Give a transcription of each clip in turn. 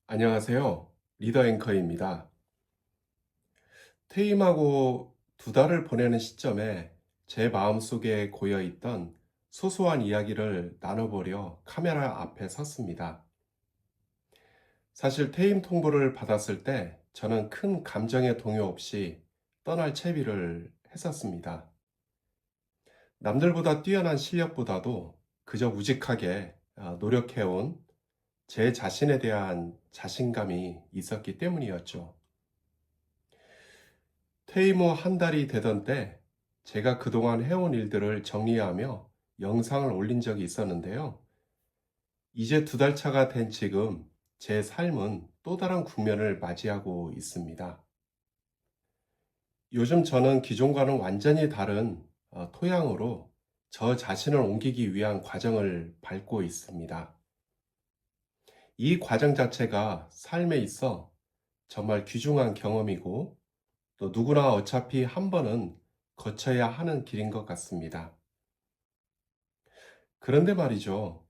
안녕하세요. 리더 앵커입니다. 퇴임하고 2달을 보내는 시점에 제 마음속에 고여있던 소소한 이야기를 나눠보려 카메라 앞에 섰습니다. 사실 퇴임 통보를 받았을 때 저는 큰 감정의 동요 없이 떠날 채비를 했었습니다. 남들보다 뛰어난 실력보다도 그저 우직하게 노력해온 제 자신에 대한 자신감이 있었기 때문이었죠. 퇴임 후 한 달이 되던 때 제가 그동안 해온 일들을 정리하며 영상을 올린 적이 있었는데요. 이제 2달 차가 된 지금 제 삶은 또 다른 국면을 맞이하고 있습니다. 요즘 저는 기존과는 완전히 다른 토양으로 저 자신을 옮기기 위한 과정을 밟고 있습니다. 이 과정 자체가 삶에 있어 정말 귀중한 경험이고 또 누구나 어차피 한 번은 거쳐야 하는 길인 것 같습니다. 그런데 말이죠.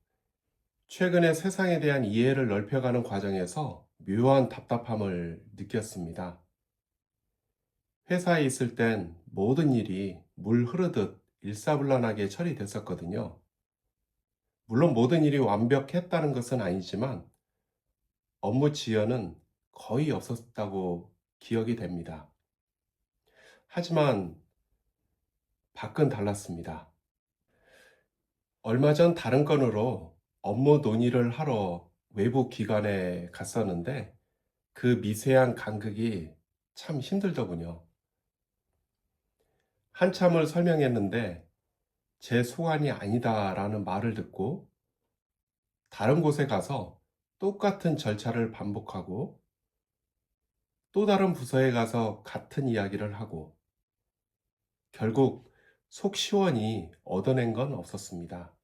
최근에 세상에 대한 이해를 넓혀가는 과정에서 묘한 답답함을 느꼈습니다. 회사에 있을 땐 모든 일이 물 흐르듯 일사불란하게 처리됐었거든요. 물론 모든 일이 완벽했다는 것은 아니지만 업무 지연은 거의 없었다고 기억이 됩니다. 하지만 밖은 달랐습니다. 얼마 전 다른 건으로 업무 논의를 하러 외부 기관에 갔었는데 그 미세한 간극이 참 힘들더군요. 한참을 설명했는데 제 소관이 아니다라는 말을 듣고 다른 곳에 가서 똑같은 절차를 반복하고 또 다른 부서에 가서 같은 이야기를 하고 결국 속 시원히 얻어낸 건 없었습니다.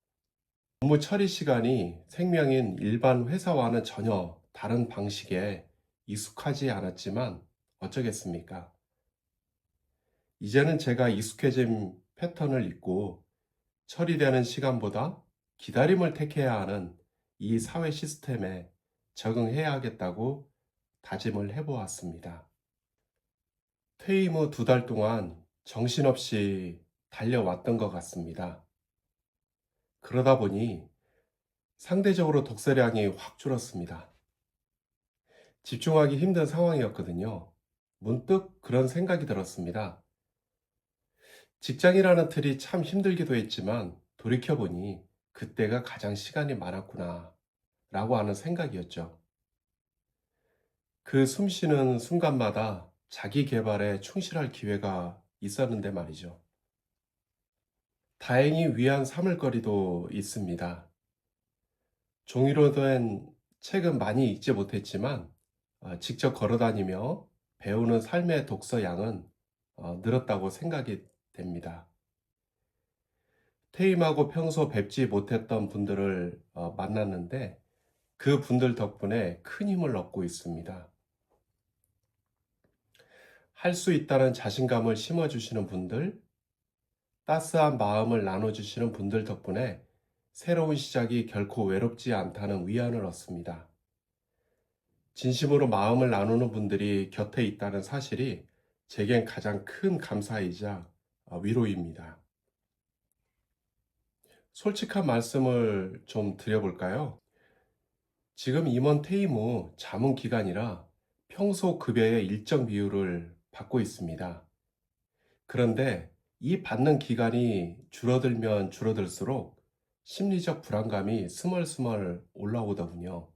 업무 처리 시간이 생명인 일반 회사와는 전혀 다른 방식에 익숙하지 않았지만 어쩌겠습니까? 이제는 제가 익숙해진 패턴을 잊고 처리되는 시간보다 기다림을 택해야 하는 이 사회 시스템에 적응해야 하겠다고 다짐을 해보았습니다. 퇴임 후 2달 동안 정신없이 달려왔던 것 같습니다. 그러다 보니 상대적으로 독서량이 확 줄었습니다. 집중하기 힘든 상황이었거든요. 문득 그런 생각이 들었습니다. 직장이라는 틀이 참 힘들기도 했지만 돌이켜보니 그때가 가장 시간이 많았구나 라고 하는 생각이었죠. 그 숨쉬는 순간마다 자기 개발에 충실할 기회가 있었는데 말이죠. 다행히 위안 삼을 거리도 있습니다. 종이로 된 책은 많이 읽지 못했지만 직접 걸어다니며 배우는 삶의 독서 양은 늘었다고 생각이 됩니다. 퇴임하고 평소 뵙지 못했던 분들을 만났는데 그 분들 덕분에 큰 힘을 얻고 있습니다. 할 수 있다는 자신감을 심어주시는 분들, 따스한 마음을 나눠주시는 분들 덕분에 새로운 시작이 결코 외롭지 않다는 위안을 얻습니다. 진심으로 마음을 나누는 분들이 곁에 있다는 사실이 제겐 가장 큰 감사이자 위로입니다. 솔직한 말씀을 좀 드려볼까요? 지금 임원 퇴임 후 자문 기간이라 평소 급여의 일정 비율을 받고 있습니다. 그런데 이 받는 기간이 줄어들면 줄어들수록 심리적 불안감이 스멀스멀 올라오더군요.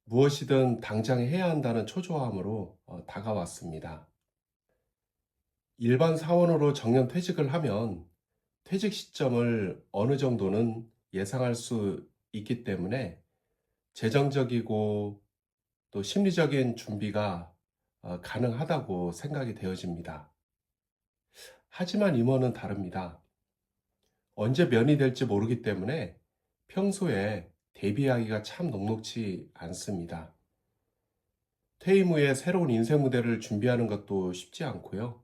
무엇이든 당장 해야 한다는 초조함으로 다가왔습니다. 일반 사원으로 정년 퇴직을 하면 퇴직 시점을 어느 정도는 예상할 수 있기 때문에 재정적이고 또 심리적인 준비가 가능하다고 생각이 되어집니다. 하지만 임원은 다릅니다. 언제 면이 될지 모르기 때문에 평소에 대비하기가 참 녹록지 않습니다. 퇴임 후에 새로운 인생 무대를 준비하는 것도 쉽지 않고요.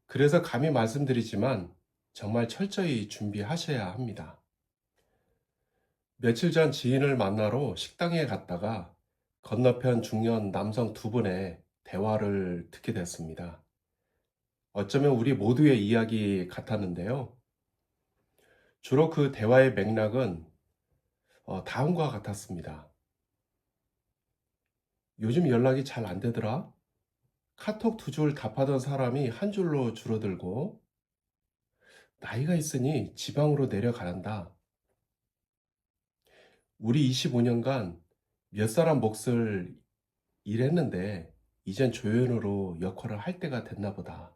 그래서 감히 말씀드리지만 정말 철저히 준비하셔야 합니다. 며칠 전 지인을 만나러 식당에 갔다가 건너편 중년 남성 두 분의 대화를 듣게 됐습니다. 어쩌면 우리 모두의 이야기 같았는데요. 주로 그 대화의 맥락은 다음과 같았습니다. 요즘 연락이 잘 안 되더라? 카톡 두 줄 답하던 사람이 한 줄로 줄어들고, 나이가 있으니 지방으로 내려가란다. 우리 25년간 몇 사람 몫을 일했는데, 이젠 조연으로 역할을 할 때가 됐나 보다.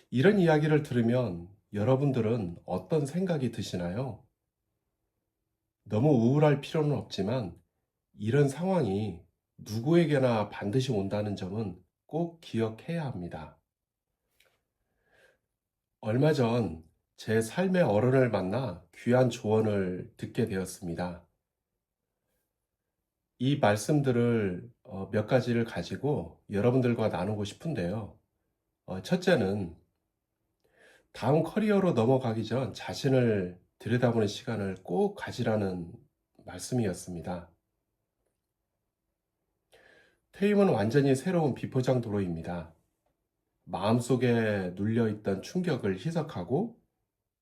이런 이야기를 들으면 여러분들은 어떤 생각이 드시나요? 너무 우울할 필요는 없지만 이런 상황이 누구에게나 반드시 온다는 점은 꼭 기억해야 합니다. 얼마 전 제 삶의 어른을 만나 귀한 조언을 듣게 되었습니다. 이 말씀들을 몇 가지를 가지고 여러분들과 나누고 싶은데요. 첫째는 다음 커리어로 넘어가기 전 자신을 들여다보는 시간을 꼭 가지라는 말씀이었습니다. 퇴임은 완전히 새로운 비포장 도로입니다. 마음속에 눌려있던 충격을 희석하고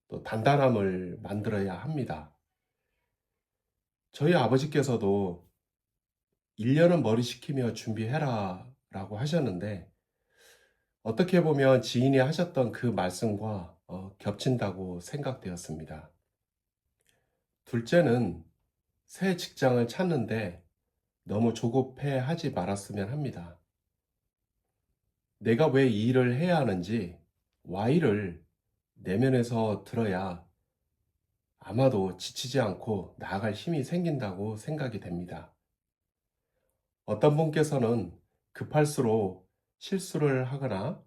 또 단단함을 만들어야 합니다. 저희 아버지께서도 1년은 머리 식히며 준비해라 라고 하셨는데, 어떻게 보면 지인이 하셨던 그 말씀과 겹친다고 생각되었습니다. 둘째는 새 직장을 찾는데 너무 조급해 하지 말았으면 합니다. 내가 왜 이 일을 해야 하는지 why를 내면에서 들어야 아마도 지치지 않고 나아갈 힘이 생긴다고 생각이 됩니다. 어떤 분께서는 급할수록 실수를 하거나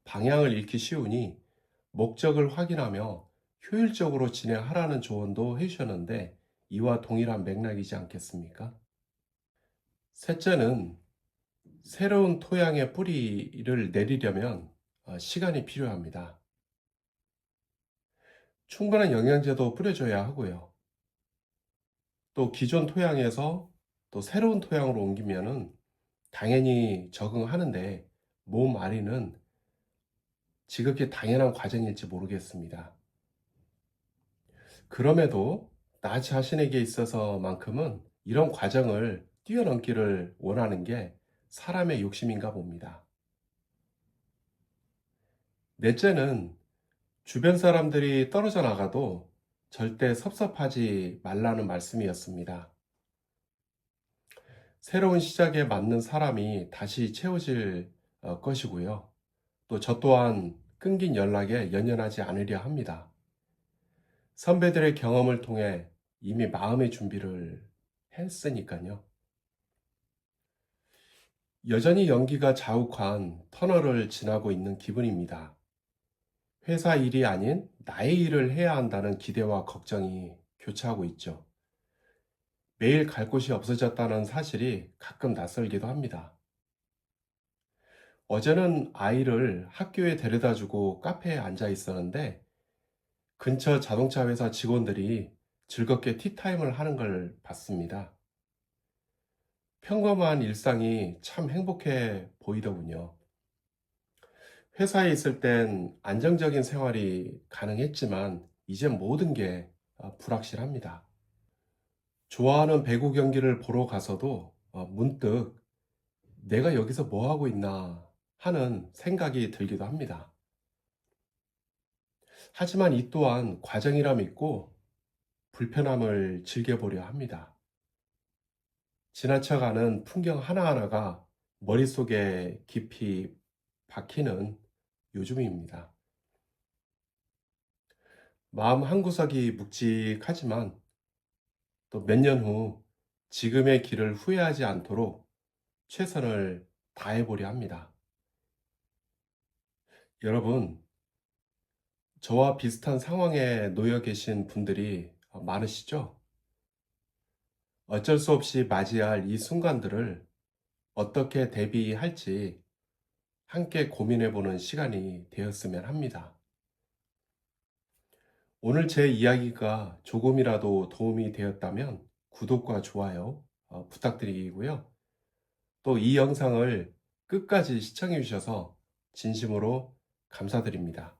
방향을 잃기 쉬우니 목적을 확인하며 효율적으로 진행하라는 조언도 해주셨는데, 이와 동일한 맥락이지 않겠습니까? 셋째는 새로운 토양의 뿌리를 내리려면 시간이 필요합니다. 충분한 영양제도 뿌려줘야 하고요. 또 기존 토양에서 또 새로운 토양으로 옮기면은 당연히 적응하는데 몸 안에는 지극히 당연한 과정일지 모르겠습니다. 그럼에도 나 자신에게 있어서만큼은 이런 과정을 뛰어넘기를 원하는 게 사람의 욕심인가 봅니다. 넷째는 주변 사람들이 떨어져 나가도 절대 섭섭하지 말라는 말씀이었습니다. 새로운 시작에 맞는 사람이 다시 채워질 것이고요. 또 저 또한 끊긴 연락에 연연하지 않으려 합니다. 선배들의 경험을 통해 이미 마음의 준비를 했으니까요. 여전히 연기가 자욱한 터널을 지나고 있는 기분입니다. 회사 일이 아닌 나의 일을 해야 한다는 기대와 걱정이 교차하고 있죠. 매일 갈 곳이 없어졌다는 사실이 가끔 낯설기도 합니다. 어제는 아이를 학교에 데려다 주고 카페에 앉아 있었는데, 근처 자동차 회사 직원들이 즐겁게 티타임을 하는 걸 봤습니다. 평범한 일상이 참 행복해 보이더군요. 회사에 있을 땐 안정적인 생활이 가능했지만 이젠 모든 게 불확실합니다. 좋아하는 배구 경기를 보러 가서도 문득 내가 여기서 뭐 하고 있나 하는 생각이 들기도 합니다. 하지만 이 또한 과정이라 믿고 불편함을 즐겨보려 합니다. 지나쳐가는 풍경 하나하나가 머릿속에 깊이 박히는 요즘입니다. 마음 한구석이 묵직하지만 또 몇 년 후 지금의 길을 후회하지 않도록 최선을 다해보려 합니다. 여러분, 저와 비슷한 상황에 놓여 계신 분들이 많으시죠? 어쩔 수 없이 맞이할 이 순간들을 어떻게 대비할지 함께 고민해보는 시간이 되었으면 합니다. 오늘 제 이야기가 조금이라도 도움이 되었다면 구독과 좋아요 부탁드리고요. 또 이 영상을 끝까지 시청해 주셔서 진심으로 감사드립니다.